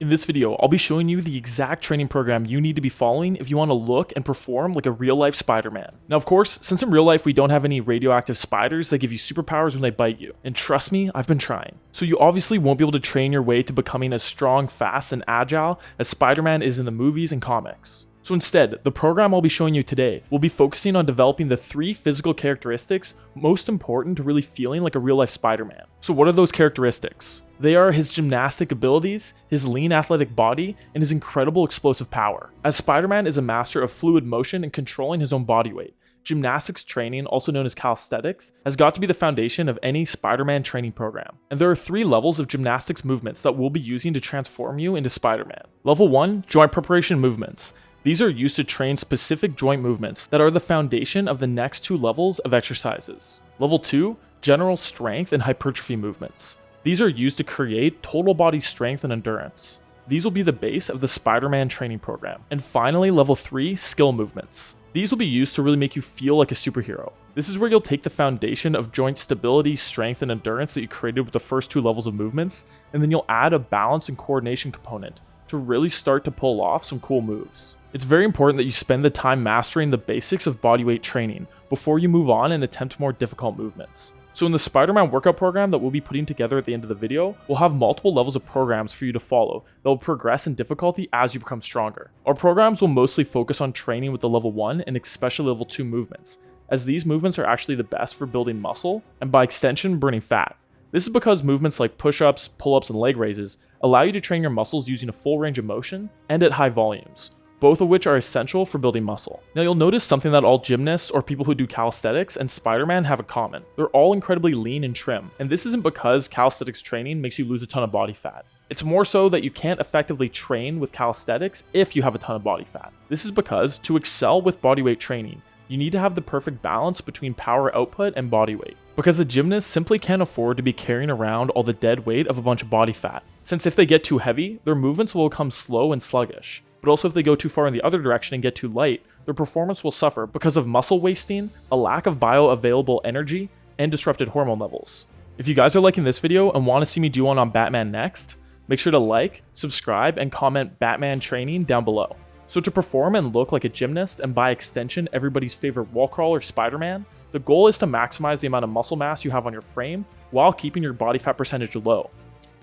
In this video, I'll be showing you the exact training program you need to be following if you want to look and perform like a real-life Spider-Man. Now, of course, since in real life we don't have any radioactive spiders that give you superpowers when they bite you, and trust me, I've been trying. So you obviously won't be able to train your way to becoming as strong, fast, and agile as Spider-Man is in the movies and comics. So instead, the program I'll be showing you today will be focusing on developing the 3 physical characteristics most important to really feeling like a real-life Spider-Man. So what are those characteristics? They are his gymnastic abilities, his lean athletic body, and his incredible explosive power. As Spider-Man is a master of fluid motion and controlling his own body weight, gymnastics training, also known as calisthenics, has got to be the foundation of any Spider-Man training program. And there are 3 levels of gymnastics movements that we'll be using to transform you into Spider-Man. Level 1, joint preparation movements. These are used to train specific joint movements that are the foundation of the next 2 levels of exercises. Level 2, general strength and hypertrophy movements. These are used to create total body strength and endurance. These will be the base of the Spider-Man training program. And finally, level 3, skill movements. These will be used to really make you feel like a superhero. This is where you'll take the foundation of joint stability, strength, and endurance that you created with the first 2 levels of movements, and then you'll add a balance and coordination component to really start to pull off some cool moves. It's very important that you spend the time mastering the basics of bodyweight training before you move on and attempt more difficult movements. So in the Spider-Man workout program that we'll be putting together at the end of the video, we'll have multiple levels of programs for you to follow that will progress in difficulty as you become stronger. Our programs will mostly focus on training with the level 1 and especially level 2 movements, as these movements are actually the best for building muscle and by extension burning fat. This is because movements like push-ups, pull-ups, and leg raises allow you to train your muscles using a full range of motion and at high volumes, both of which are essential for building muscle. Now you'll notice something that all gymnasts or people who do calisthenics and Spider-Man have in common. They're all incredibly lean and trim, and this isn't because calisthenics training makes you lose a ton of body fat. It's more so that you can't effectively train with calisthenics if you have a ton of body fat. This is because to excel with bodyweight training, you need to have the perfect balance between power output and body weight, because a gymnast simply can't afford to be carrying around all the dead weight of a bunch of body fat, since if they get too heavy, their movements will become slow and sluggish. But also if they go too far in the other direction and get too light, their performance will suffer because of muscle wasting, a lack of bioavailable energy, and disrupted hormone levels. If you guys are liking this video and want to see me do one on Batman next, make sure to like, subscribe, and comment Batman training down below. So to perform and look like a gymnast, and by extension everybody's favorite wall crawler Spider-Man, the goal is to maximize the amount of muscle mass you have on your frame while keeping your body fat percentage low.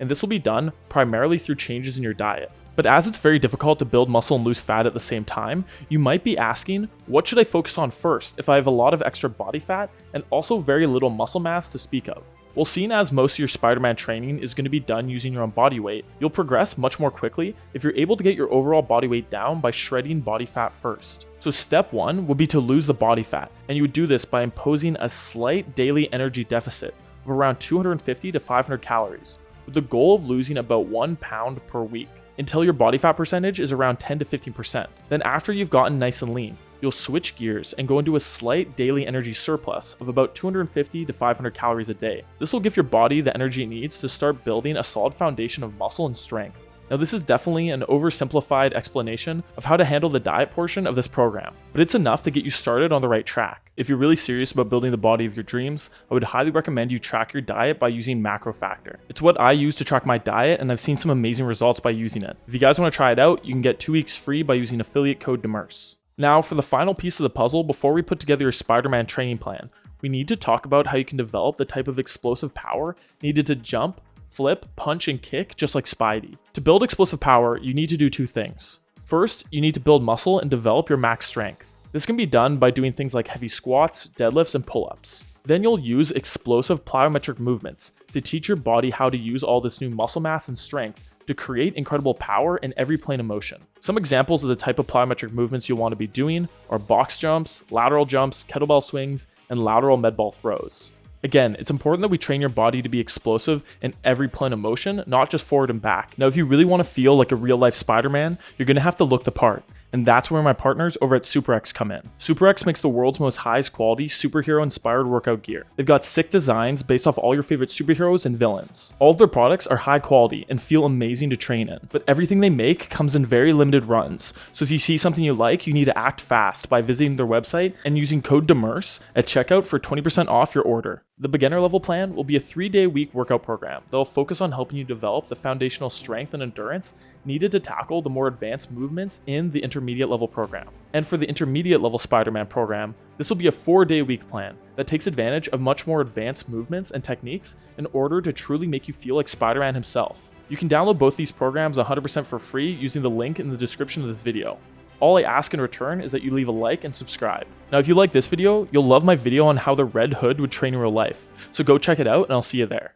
And this will be done primarily through changes in your diet. But as it's very difficult to build muscle and lose fat at the same time, you might be asking, what should I focus on first if I have a lot of extra body fat and also very little muscle mass to speak of? Well, seeing as most of your Spider-Man training is going to be done using your own body weight, you'll progress much more quickly if you're able to get your overall body weight down by shredding body fat first. So step 1 would be to lose the body fat, and you would do this by imposing a slight daily energy deficit of around 250 to 500 calories, with the goal of losing about 1 pound per week, until your body fat percentage is around 10 to 15%. Then after you've gotten nice and lean, you'll switch gears and go into a slight daily energy surplus of about 250 to 500 calories a day. This will give your body the energy it needs to start building a solid foundation of muscle and strength. Now this is definitely an oversimplified explanation of how to handle the diet portion of this program, but it's enough to get you started on the right track. If you're really serious about building the body of your dreams, I would highly recommend you track your diet by using Macro Factor. It's what I use to track my diet, and I've seen some amazing results by using it. If you guys want to try it out, you can get 2 weeks free by using affiliate code DEMERCE. Now for the final piece of the puzzle before we put together your Spider-Man training plan, we need to talk about how you can develop the type of explosive power needed to jump, flip, punch, and kick just like Spidey. To build explosive power, you need to do 2 things. First, you need to build muscle and develop your max strength. This can be done by doing things like heavy squats, deadlifts, and pull-ups. Then you'll use explosive plyometric movements to teach your body how to use all this new muscle mass and strength to create incredible power in every plane of motion. Some examples of the type of plyometric movements you'll want to be doing are box jumps, lateral jumps, kettlebell swings, and lateral med ball throws. Again, it's important that we train your body to be explosive in every plane of motion, not just forward and back. Now, if you really want to feel like a real-life Spider-Man, you're going to have to look the part. And that's where my partners over at SuperX come in. SuperX makes the world's most highest quality superhero-inspired workout gear. They've got sick designs based off all your favorite superheroes and villains. All of their products are high quality and feel amazing to train in, but everything they make comes in very limited runs. So if you see something you like, you need to act fast by visiting their website and using code DEMERCE at checkout for 20% off your order. The beginner level plan will be a 3-day week workout program that will focus on helping you develop the foundational strength and endurance needed to tackle the more advanced movements in the intermediate level program. And for the intermediate level Spider-Man program, this will be a 4-day-a-week plan that takes advantage of much more advanced movements and techniques in order to truly make you feel like Spider-Man himself. You can download both these programs 100% for free using the link in the description of this video. All I ask in return is that you leave a like and subscribe. Now if you like this video, you'll love my video on how the Red Hood would train in real life, so go check it out and I'll see you there.